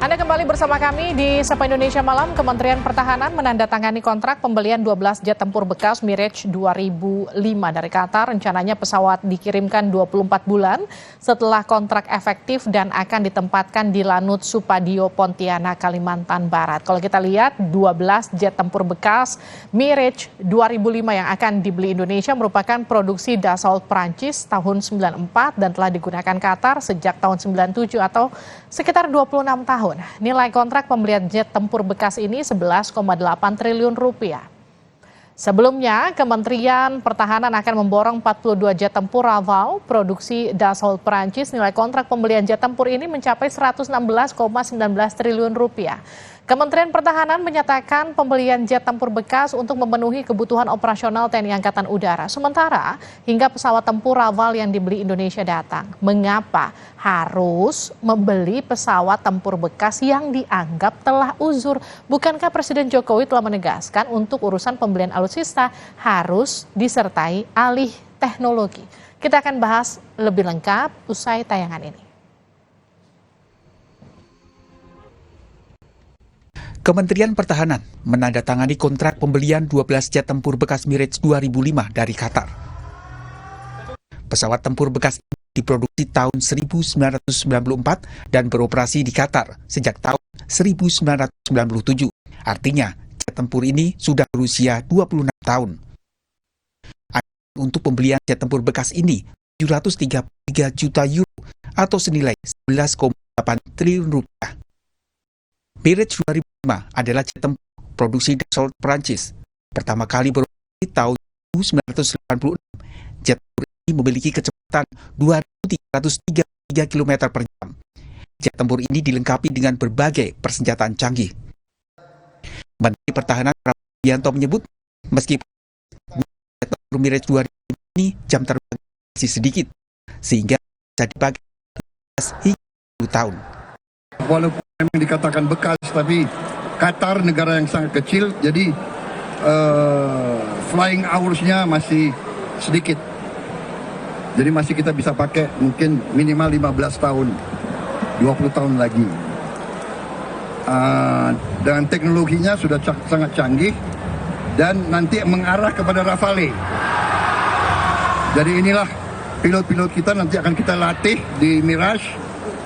Anda kembali bersama kami di Sapa Indonesia Malam. Kementerian Pertahanan menandatangani kontrak pembelian 12 jet tempur bekas Mirage 2005 dari Qatar. Rencananya pesawat dikirimkan 24 bulan setelah kontrak efektif dan akan ditempatkan di Lanut Supadio, Pontianak, Kalimantan Barat. Kalau kita lihat 12 jet tempur bekas Mirage 2005 yang akan dibeli Indonesia merupakan produksi Dassault Prancis tahun 94 dan telah digunakan Qatar sejak tahun 97 atau sekitar 26 tahun. Nilai kontrak pembelian jet tempur bekas ini 11,8 triliun rupiah. Sebelumnya, Kementerian Pertahanan akan memborong 42 jet tempur Rafale produksi Dassault Prancis. Nilai kontrak pembelian jet tempur ini mencapai 116,19 triliun rupiah. Kementerian Pertahanan menyatakan pembelian jet tempur bekas untuk memenuhi kebutuhan operasional TNI Angkatan Udara. Sementara hingga pesawat tempur Rafale yang dibeli Indonesia datang. Mengapa harus membeli pesawat tempur bekas yang dianggap telah uzur? Bukankah Presiden Jokowi telah menegaskan untuk urusan pembelian alutsista harus disertai alih teknologi? Kita akan bahas lebih lengkap usai tayangan ini. Kementerian Pertahanan menandatangani kontrak pembelian 12 jet tempur bekas Mirage 2005 dari Qatar. Pesawat tempur bekas diproduksi tahun 1994 dan beroperasi di Qatar sejak tahun 1997. Artinya, jet tempur ini sudah berusia 26 tahun. Untuk pembelian jet tempur bekas ini, 733 juta euro atau senilai 11,8 triliun rupiah. Mirage 2005 adalah jet tempur produksi Dassault Prancis. Pertama kali beroperasi tahun 1986. Jet tempur ini memiliki kecepatan 2.333 km per jam. Jet tempur ini dilengkapi dengan berbagai persenjataan canggih. Menteri Pertahanan Prabowo Subianto menyebut, meskipun jet tempur Mirage 2005 ini jam terbang masih sedikit, sehingga bisa dipakai hingga 10 tahun. Walaupun memang dikatakan bekas, tapi Qatar negara yang sangat kecil, jadi flying hours-nya masih sedikit. Jadi masih kita bisa pakai mungkin minimal 15 tahun, 20 tahun lagi. Dan teknologinya sudah sangat canggih dan nanti mengarah kepada Rafale. Jadi inilah pilot-pilot kita nanti akan kita latih di Mirage.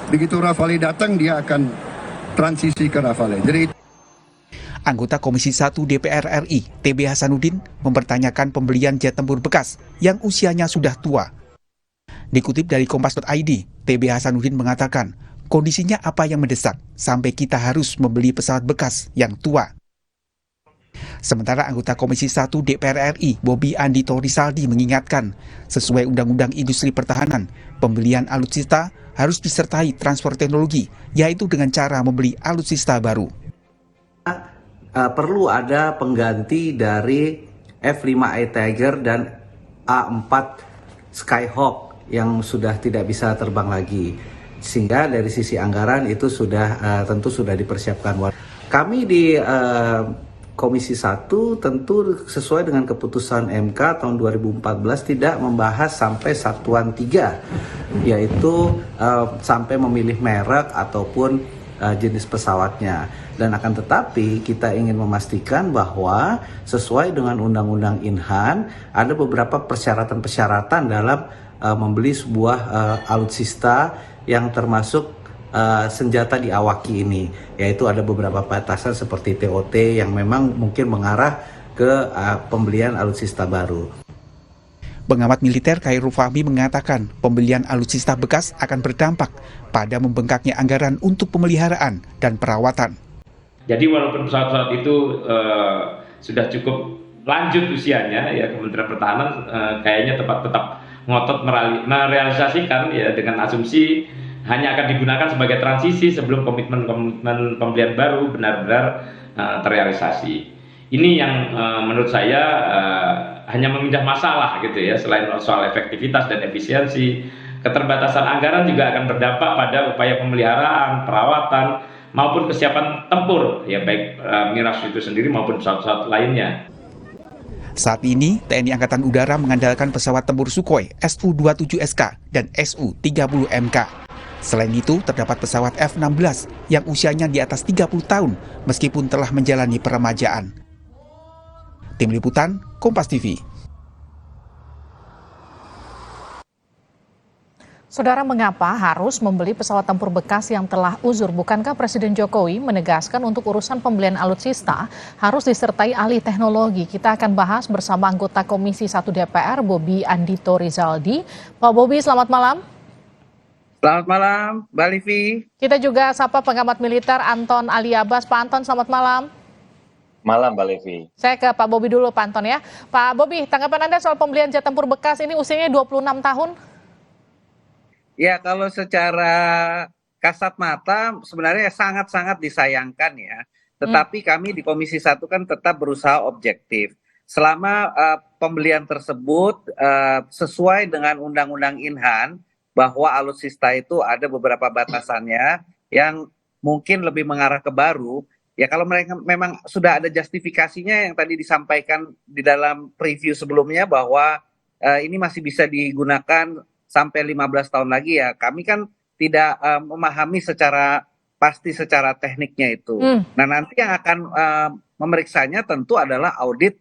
Begitu Rafale datang, dia akan transisi ke Rafale. Jadi Anggota Komisi 1 DPR RI, TB Hasanuddin, mempertanyakan pembelian jet tempur bekas yang usianya sudah tua. Dikutip dari Kompas.id, TB Hasanuddin mengatakan, kondisinya apa yang mendesak sampai kita harus membeli pesawat bekas yang tua. Sementara anggota Komisi 1 DPR RI, Bobi Andito Risaldi mengingatkan, sesuai Undang-Undang Industri Pertahanan, pembelian alutsista harus disertai transfer teknologi, yaitu dengan cara membeli alutsista baru. Perlu ada pengganti dari F-5A Tiger dan A4 Skyhawk yang sudah tidak bisa terbang lagi. Sehingga dari sisi anggaran itu sudah tentu sudah dipersiapkan. Kami di Komisi 1 tentu sesuai dengan keputusan MK tahun 2014 tidak membahas sampai satuan 3, yaitu sampai memilih merek ataupun jenis pesawatnya. Dan akan tetapi kita ingin memastikan bahwa sesuai dengan Undang-Undang Inhan ada beberapa persyaratan-persyaratan dalam membeli sebuah alutsista yang termasuk senjata diawaki ini, yaitu ada beberapa batasan seperti TOT yang memang mungkin mengarah ke pembelian alutsista baru. Pengamat militer Khairul Fahmi mengatakan pembelian alutsista bekas akan berdampak pada membengkaknya anggaran untuk pemeliharaan dan perawatan. Jadi walaupun pesawat-pesawat itu sudah cukup lanjut usianya, ya Kementerian Pertahanan kayaknya tetap ngotot merealisasikan ya dengan asumsi hanya akan digunakan sebagai transisi sebelum komitmen pembelian baru benar-benar terrealisasi. Ini yang menurut saya hanya memindah masalah gitu ya, selain soal efektivitas dan efisiensi, keterbatasan anggaran juga akan berdampak pada upaya pemeliharaan, perawatan maupun kesiapan tempur ya, baik Mirage itu sendiri maupun pesawat-pesawat lainnya. Saat ini, TNI Angkatan Udara mengandalkan pesawat tempur Sukhoi Su-27SK dan Su-30MK. Selain itu, terdapat pesawat F-16 yang usianya di atas 30 tahun meskipun telah menjalani peremajaan. Tim Liputan, Kompas TV. Saudara, mengapa harus membeli pesawat tempur bekas yang telah uzur? Bukankah Presiden Jokowi menegaskan untuk urusan pembelian alutsista harus disertai ahli teknologi? Kita akan bahas bersama anggota Komisi 1 DPR, Bobi Andito Rizaldi. Pak Bobi, selamat malam. Selamat malam, Mbak Livi. Kita juga sapa pengamat militer Anton Ali Abbas. Pak Anton, selamat malam. Malam, Mbak Levi. Saya ke Pak Bobi dulu, Pak Anton ya. Pak Bobi, tanggapan Anda soal pembelian jet tempur bekas ini usianya 26 tahun? Ya, kalau secara kasat mata sebenarnya sangat-sangat disayangkan ya. Tetapi kami di Komisi 1 kan tetap berusaha objektif. Selama pembelian tersebut sesuai dengan Undang-Undang Inhan, bahwa alutsista itu ada beberapa batasannya yang mungkin lebih mengarah ke baru. Ya kalau mereka memang sudah ada justifikasinya yang tadi disampaikan di dalam preview sebelumnya bahwa ini masih bisa digunakan sampai 15 tahun lagi ya. Kami kan tidak memahami secara pasti secara tekniknya itu. Nah nanti yang akan memeriksanya tentu adalah audit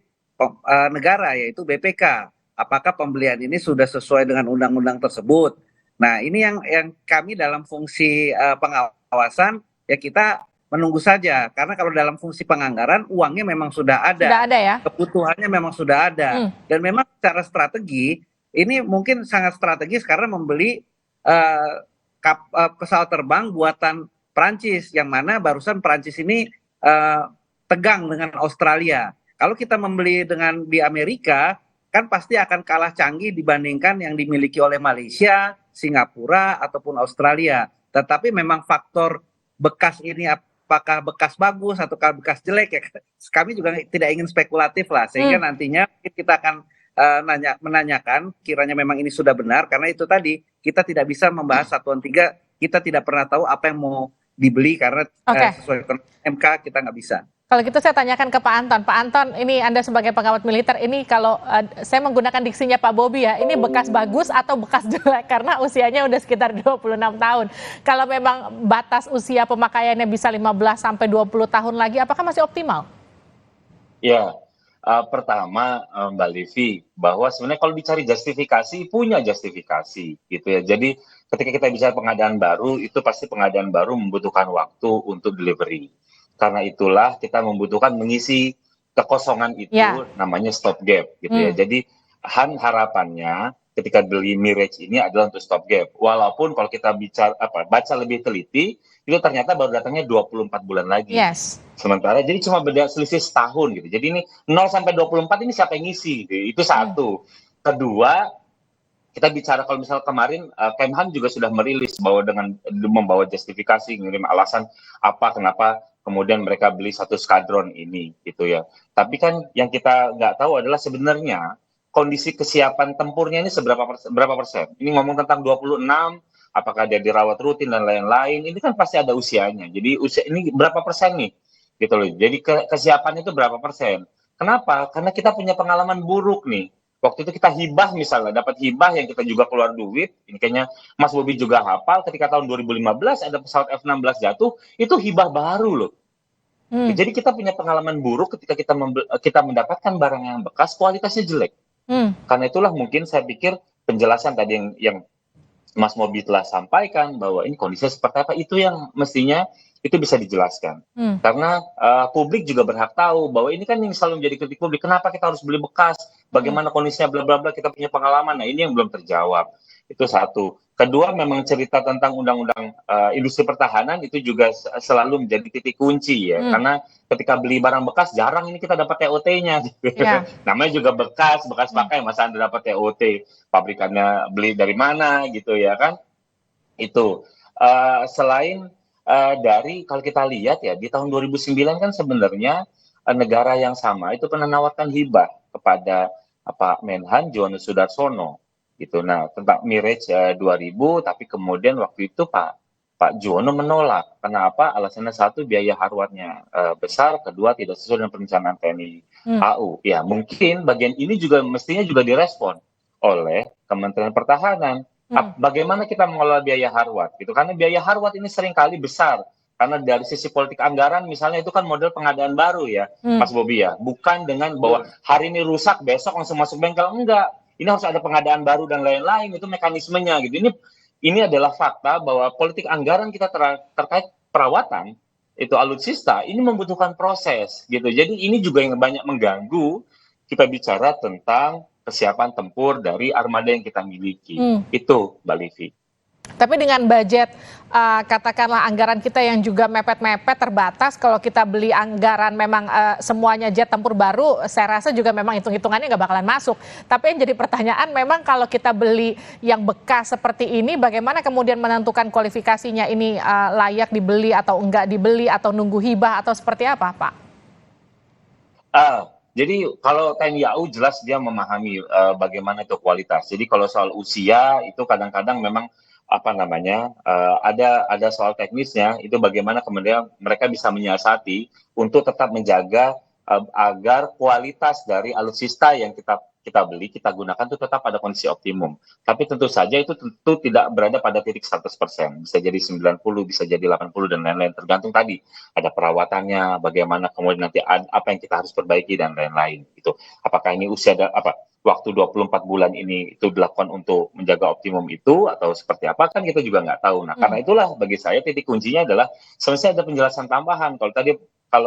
negara yaitu BPK. Apakah pembelian ini sudah sesuai dengan undang-undang tersebut? Nah ini yang kami dalam fungsi pengawasan ya kita menunggu saja. Karena kalau dalam fungsi penganggaran uangnya memang sudah ada. Sudah ada ya? Kebutuhannya memang sudah ada. Dan memang secara strategi ini mungkin sangat strategis karena membeli pesawat terbang buatan Prancis yang mana barusan Prancis ini tegang dengan Australia. Kalau kita membeli dengan di Amerika kan pasti akan kalah canggih dibandingkan yang dimiliki oleh Malaysia, Singapura ataupun Australia. Tetapi memang faktor bekas ini apakah bekas bagus atau bekas jelek ya kami juga tidak ingin spekulatif lah sehingga nantinya kita akan menanyakan kiranya memang ini sudah benar karena itu tadi kita tidak bisa membahas satuan tiga, kita tidak pernah tahu apa yang mau dibeli karena sesuai MK kita nggak bisa. Kalau gitu saya tanyakan ke Pak Anton. Pak Anton, ini Anda sebagai pengamat militer, ini kalau saya menggunakan diksinya Pak Bobi ya, ini bekas bagus atau bekas jelek karena usianya udah sekitar 26 tahun. Kalau memang batas usia pemakaiannya bisa 15 sampai 20 tahun lagi, apakah masih optimal? Ya, pertama Mbak Livi, bahwa sebenarnya kalau dicari justifikasi, punya justifikasi gitu ya. Jadi ketika kita bicara pengadaan baru, itu pasti pengadaan baru membutuhkan waktu untuk delivery. Karena itulah kita membutuhkan mengisi kekosongan itu, namanya stop gap gitu ya. Jadi harapannya ketika beli Mirage ini adalah untuk stop gap. Walaupun kalau kita baca lebih teliti, itu ternyata baru datangnya 24 bulan lagi. Sementara jadi cuma beda selisih setahun gitu. Jadi ini 0 sampai 24 ini siapa yang ngisi gitu. Itu satu. Kedua, kita bicara kalau misalnya kemarin Kemhan juga sudah merilis bahwa dengan membawa justifikasi, ngirim alasan kenapa kemudian mereka beli satu skadron ini gitu ya. Tapi kan yang kita nggak tahu adalah sebenarnya kondisi kesiapan tempurnya ini berapa persen. Ini ngomong tentang 26, apakah dia dirawat rutin dan lain-lain, ini kan pasti ada usianya. Jadi usia ini berapa persen nih gitu loh. Jadi kesiapan itu berapa persen. Kenapa? Karena kita punya pengalaman buruk nih. Waktu itu kita hibah misalnya, dapat hibah yang kita juga keluar duit, ini kayaknya Mas Bobi juga hafal, ketika tahun 2015 ada pesawat F-16 jatuh, itu hibah baru loh. Jadi kita punya pengalaman buruk ketika kita mendapatkan barang yang bekas, kualitasnya jelek. Karena itulah mungkin saya pikir penjelasan tadi yang Mas Bobi telah sampaikan, bahwa ini kondisinya seperti apa, itu yang mestinya itu bisa dijelaskan. Karena publik juga berhak tahu bahwa ini kan yang selalu menjadi kritik publik, kenapa kita harus beli bekas, bagaimana kondisinya, bla bla bla, kita punya pengalaman. Nah ini yang belum terjawab. Itu satu. Kedua, memang cerita tentang undang-undang industri pertahanan itu juga selalu menjadi titik kunci ya. Karena ketika beli barang bekas jarang ini kita dapat TOT-nya. Namanya juga bekas pakai, masa Anda dapat TOT, pabrikannya beli dari mana gitu ya kan. Itu selain dari kalau kita lihat ya di tahun 2009 kan sebenarnya negara yang sama itu pernah menawarkan hibah kepada Menhan Johannes Sudarsono gitu. Nah tentang Mirage 2000, tapi kemudian waktu itu Pak Jono menolak. Kenapa? Alasannya satu, biaya haruannya besar, kedua tidak sesuai dengan perencanaan TNI AU. Ya mungkin bagian ini juga mestinya juga direspon oleh Kementerian Pertahanan. Bagaimana kita mengelola biaya harwat gitu, karena biaya harwat ini seringkali besar karena dari sisi politik anggaran misalnya itu kan model pengadaan baru ya, Mas Bobi ya, bukan dengan bahwa hari ini rusak besok langsung masuk bengkel, enggak, ini harus ada pengadaan baru dan lain-lain, itu mekanismenya gitu. Ini adalah fakta bahwa politik anggaran kita terkait perawatan itu alutsista ini membutuhkan proses gitu. Jadi ini juga yang banyak mengganggu kita bicara tentang kesiapan tempur dari armada yang kita miliki. Itu, Mbak Livi. Tapi dengan budget katakanlah anggaran kita yang juga mepet-mepet terbatas, kalau kita beli anggaran memang semuanya jet tempur baru, saya rasa juga memang hitung-hitungannya nggak bakalan masuk. Tapi yang jadi pertanyaan memang kalau kita beli yang bekas seperti ini, bagaimana kemudian menentukan kualifikasinya ini layak dibeli atau enggak dibeli atau nunggu hibah atau seperti apa, Pak? Jadi kalau TNI AU jelas dia memahami bagaimana itu kualitas. Jadi kalau soal usia itu kadang-kadang memang ada soal teknisnya, itu bagaimana kemudian mereka bisa menyiasati untuk tetap menjaga agar kualitas dari alutsista yang kita beli, kita gunakan itu tetap pada kondisi optimum. Tapi tentu saja itu tentu tidak berada pada titik 100%. Bisa jadi 90, bisa jadi 80 dan lain-lain. Tergantung tadi ada perawatannya, bagaimana kemudian nanti apa yang kita harus perbaiki dan lain-lain. Gitu. Apakah ini waktu 24 bulan ini itu dilakukan untuk menjaga optimum itu atau seperti apa, kan kita juga nggak tahu. Nah, karena itulah bagi saya titik kuncinya adalah sebenarnya ada penjelasan tambahan. Kalau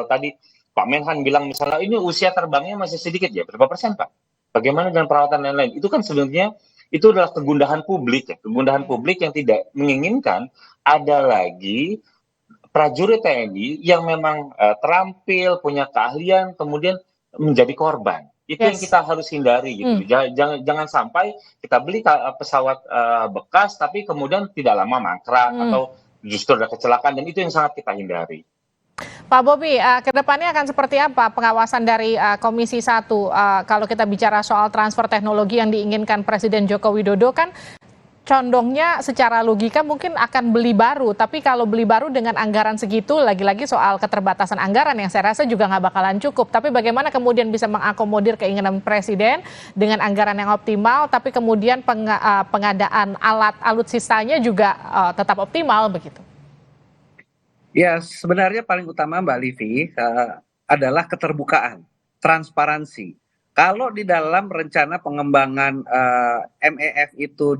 tadi Pak Menhan bilang misalnya ini usia terbangnya masih sedikit ya, berapa persen Pak? Bagaimana dengan perawatan dan lain-lain? Itu kan sebenarnya itu adalah kegundahan publik ya, kegundahan publik yang tidak menginginkan ada lagi prajurit TNI yang memang terampil, punya keahlian, kemudian menjadi korban. Itu yang kita harus hindari gitu. Jangan sampai kita beli pesawat bekas tapi kemudian tidak lama mangkrak atau justru ada kecelakaan, dan itu yang sangat kita hindari. Pak Bobi, ke depannya akan seperti apa pengawasan dari Komisi 1 kalau kita bicara soal transfer teknologi yang diinginkan Presiden Joko Widodo? Kan condongnya secara logika mungkin akan beli baru, tapi kalau beli baru dengan anggaran segitu, lagi-lagi soal keterbatasan anggaran yang saya rasa juga nggak bakalan cukup. Tapi bagaimana kemudian bisa mengakomodir keinginan Presiden dengan anggaran yang optimal, tapi kemudian pengadaan alutsistanya juga tetap optimal begitu? Ya, sebenarnya paling utama Mbak Livi adalah keterbukaan, transparansi. Kalau di dalam rencana pengembangan MEF itu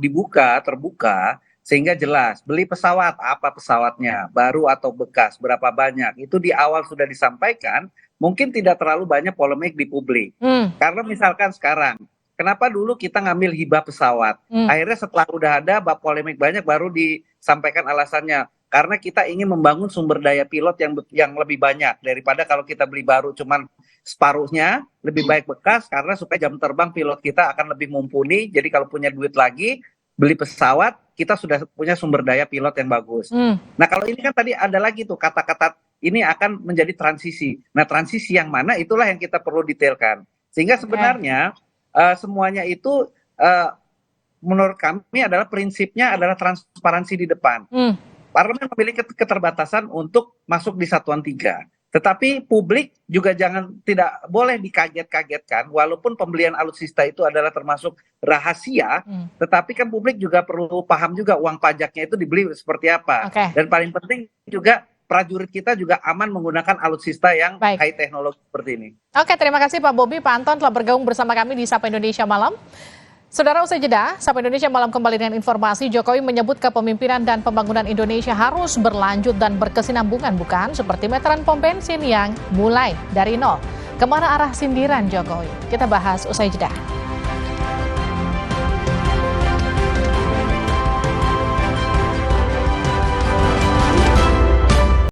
terbuka, sehingga jelas beli pesawat, apa pesawatnya, baru atau bekas, berapa banyak, itu di awal sudah disampaikan, mungkin tidak terlalu banyak polemik di publik. Karena misalkan sekarang, kenapa dulu kita ngambil hibah pesawat? Akhirnya setelah udah ada polemik banyak baru disampaikan alasannya. Karena kita ingin membangun sumber daya pilot yang lebih banyak daripada kalau kita beli baru cuman separuhnya, lebih baik bekas karena supaya jam terbang pilot kita akan lebih mumpuni. Jadi kalau punya duit lagi, beli pesawat, kita sudah punya sumber daya pilot yang bagus. Nah kalau ini kan tadi ada lagi tuh kata-kata ini akan menjadi transisi. Nah transisi yang mana itulah yang kita perlu detailkan. Sehingga sebenarnya semuanya itu menurut kami adalah prinsipnya adalah transparansi di depan. Parlemen memiliki keterbatasan untuk masuk di satuan 3. Tetapi publik juga tidak boleh dikaget-kagetkan, walaupun pembelian alutsista itu adalah termasuk rahasia, tetapi kan publik juga perlu paham juga uang pajaknya itu dibeli seperti apa. Dan paling penting juga prajurit kita juga aman menggunakan alutsista yang high teknologi seperti ini. Oke, terima kasih Pak Bobi, Pak Anton telah bergabung bersama kami di Sapa Indonesia Malam. Saudara, usai jeda, Sapa Indonesia Malam kembali dengan informasi. Jokowi menyebut kepemimpinan dan pembangunan Indonesia harus berlanjut dan berkesinambungan, bukan seperti meteran pom bensin yang mulai dari nol. Kemana arah sindiran Jokowi? Kita bahas usai jeda.